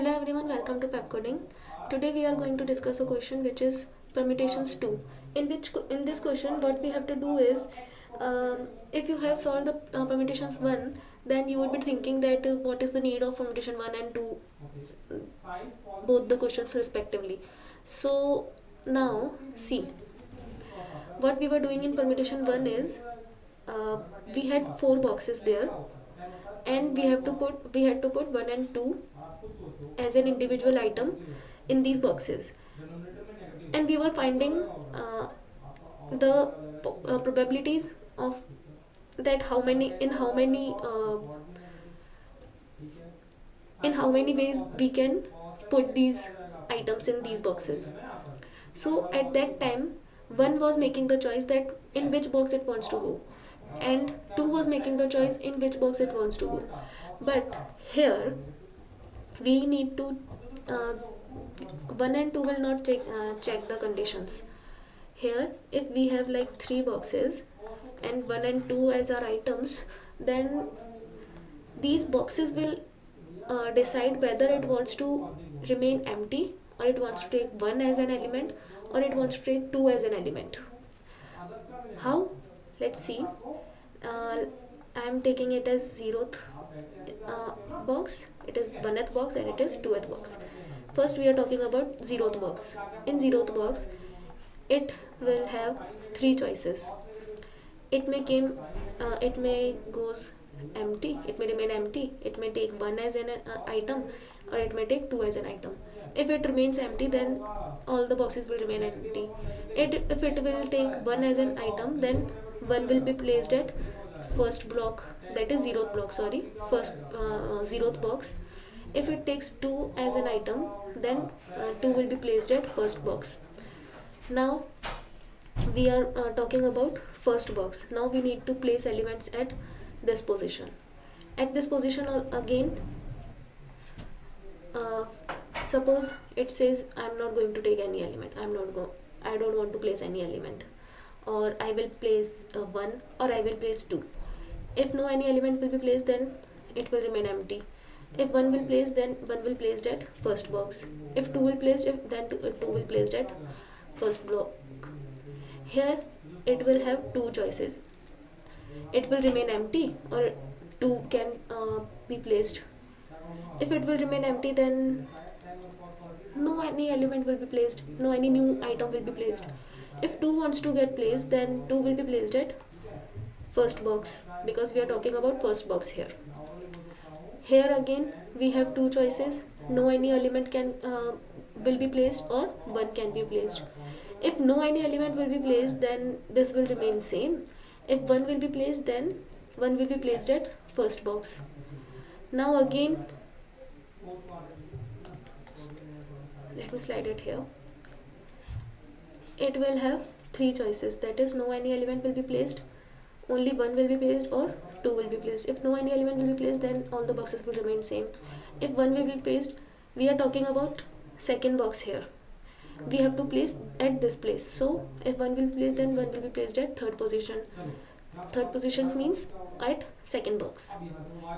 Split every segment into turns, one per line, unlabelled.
Hello everyone, welcome to Pepcoding. Today we are going to discuss a question which is Permutations 2. In this question what we have to do is, if you have solved the Permutations 1, then you would be thinking that what is the need of Permutation 1 and 2, both the questions respectively. So now see, what we were doing in Permutation 1 is, we had 4 boxes there, and we had to put 1 and 2 as an individual item in these boxes, and we were finding the probabilities of that in how many ways we can put these items in these boxes. So at that time, 1 was making the choice that in which box it wants to go, and 2 was making the choice in which box it wants to go. But here we need to, 1 and 2 will not check the conditions. Here if we have like 3 boxes and 1 and 2 as our items, then these boxes will decide whether it wants to remain empty, or it wants to take 1 as an element, or it wants to take 2 as an element. How? Let's see. I am taking it as 0th box, it is 1th box, and it is 2th box. First we are talking about 0th box. In 0th box, it will have 3 choices. It may goes empty, it may remain empty, it may take 1 as an item, or it may take 2 as an item. If it remains empty, then all the boxes will remain empty. If it will take 1 as an item, then 1 will be placed at first block, that is 0th block, first 0th box. If it takes 2 as an item, then 2 will be placed at first box. Now we are talking about first box. Now we need to place elements at this position. At this position again, suppose it says I am not going to take any element, I don't want to place any element, or I will place 1, or I will place 2. If no any element will be placed, then it will remain empty. If 1 will place, then 1 will placed at first box. If 2 will placed, then 2 will placed at first block. Here it will have 2 choices. It will remain empty, or 2 can be placed. If it will remain empty, then no any element will be placed, no any new item will be placed. If 2 wants to get placed, then 2 will be placed at first box, because we are talking about first box here. Here again we have 2 choices, no any element can will be placed, or 1 can be placed. If no any element will be placed, then this will remain same. If 1 will be placed, then 1 will be placed at first box. Now again, let me slide it here. It will have 3 choices, that is no any element will be placed, only 1 will be placed, or 2 will be placed. If no any element will be placed, then all the boxes will remain same. If 1 will be placed, we are talking about second box here. We have to place at this place. So if 1 will be placed, then 1 will be placed at third position. Third position means at second box.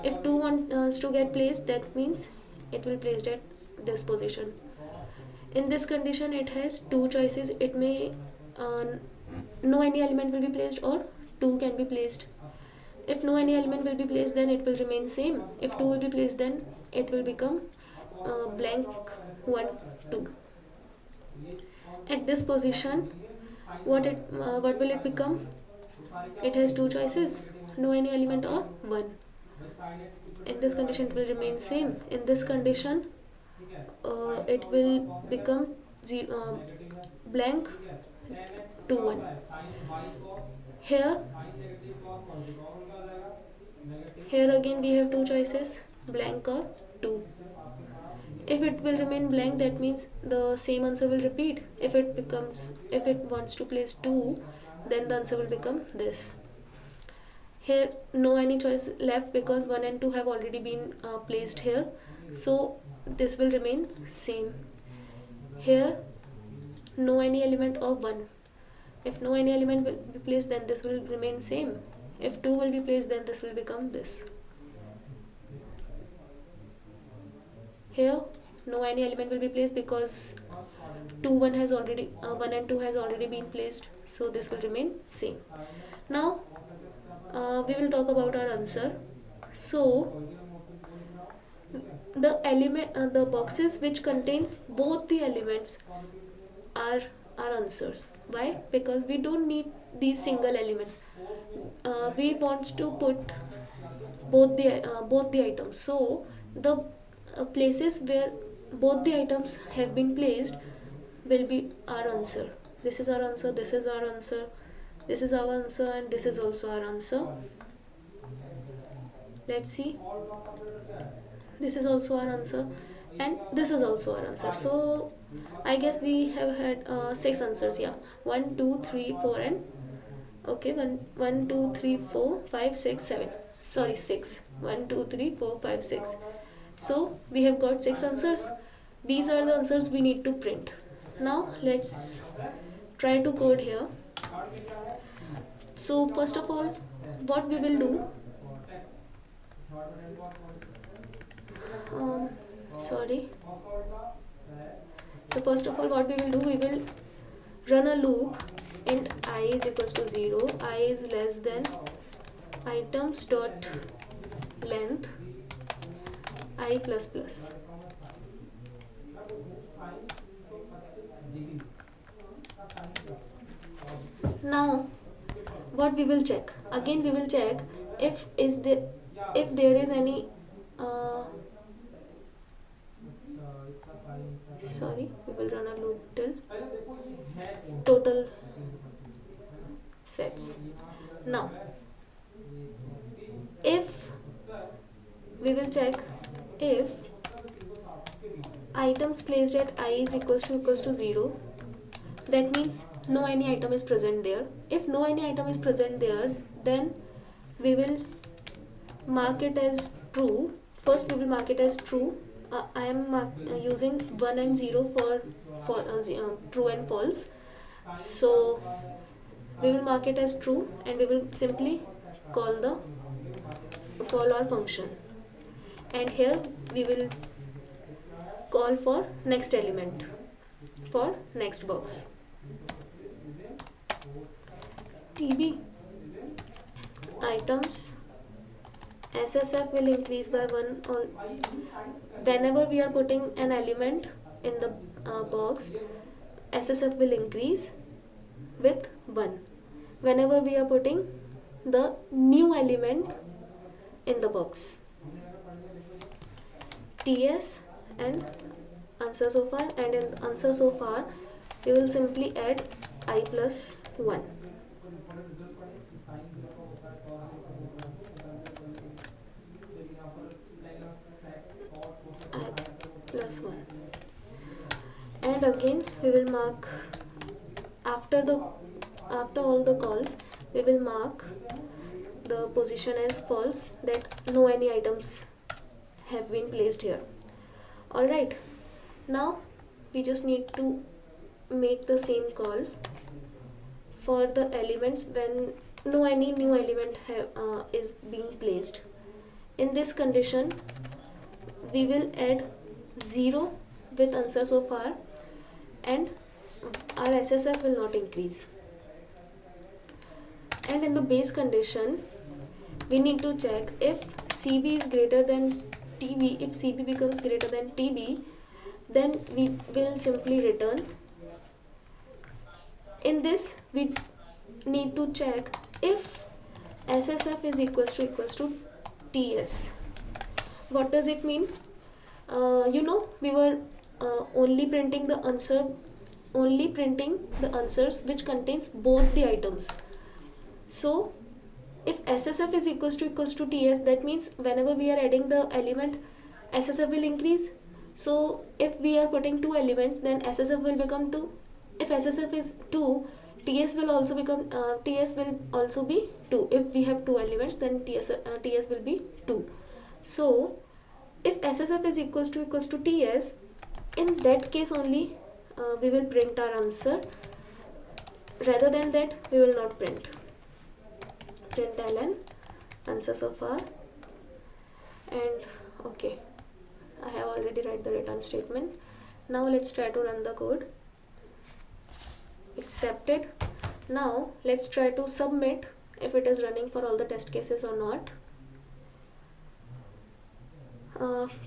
If 2 wants to get placed, that means it will be placed at this position. In this condition, it has 2 choices. It may no any element will be placed, or 2 can be placed. If no any element will be placed, then it will remain same. If 2 will be placed, then it will become blank 1, 2. At this position, what will it become? It has 2 choices, no any element or 1. In this condition, it will remain same. In this condition, it will become blank 2, 1. Here again we have 2 choices, blank or 2. If it will remain blank, that means the same answer will repeat. If it wants to place 2, then the answer will become this. Here no any choice left, because 1 and 2 have already been placed here, so this will remain same. Here no any element of 1. If no any element will be placed, then this will remain same. If 2 will be placed, then this will become this. Here no any element will be placed because 2 1 has already 1 and 2 has already been placed, so this will remain same. Now we will talk about our answer. So the boxes which contains both the elements are our answers. Why? Because we don't need these single elements. We want to put both the items. So the places where both the items have been placed will be our answer. This is our answer, this is our answer, this is our answer, and this is also our answer. Let's see, this is also our answer, and this is also our answer. So I guess we have had 6 answers. Yeah, 1 2 3 4 and okay, 1 2 3 4 5 6 7, sorry, 6, 1 2 3 4 5 6. So we have got 6 answers. These are the answers we need to print. Now let's try to code here. So first of all, what we will do, sorry, so first of all what we will do, we will run a loop int I is equals to 0, I is less than items dot length I plus plus. Now what we will check, again we will check if there is any sorry, we will run a loop till total sets. Now if we will check if items placed at I is equals to 0, that means no any item is present there. If no any item is present there, then we will mark it as true. First we will mark it as true. I am using 1 and 0 for true and false. So we will mark it as true, and we will simply call our function, and here we will call for next element for next box. TB items SSF will increase by 1 on whenever we are putting an element in the box. SSF will increase with 1 whenever we are putting the new element in the box. TS and answer so far, and in answer so far we will simply add I plus 1. I plus 1, and again we will mark after all the calls, we will mark the position as false, that no any items have been placed here. Alright, now we just need to make the same call for the elements when no any new element is being placed. In this condition we will add 0 with answer so far, and our SSF will not increase. And in the base condition we need to check if CB is greater than TB. If CB becomes greater than TB, then we will simply return. In this we need to check if SSF is equals to TS. What does it mean? We were only printing the answers which contains both the items. So if SSF is equals to TS, that means whenever we are adding the element, SSF will increase. So if we are putting 2 elements, then SSF will become 2. If SSF is 2, TS will also be 2. If we have 2 elements, then TS will be 2. So if SSF is equals to TS, in that case only we will print our answer. Rather than that, we will not print. Println answer so far, and okay, I have already read the return statement. Now let's try to run the code. Accepted. Now let's try to submit if it is running for all the test cases or not.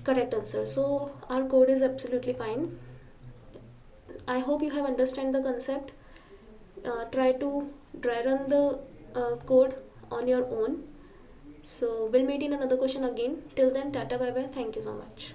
Correct answer. So our code is absolutely fine. I hope you have understand the concept. Try to dry run the code on your own. So we'll meet in another question again. Till then, tata bye bye. Thank you so much.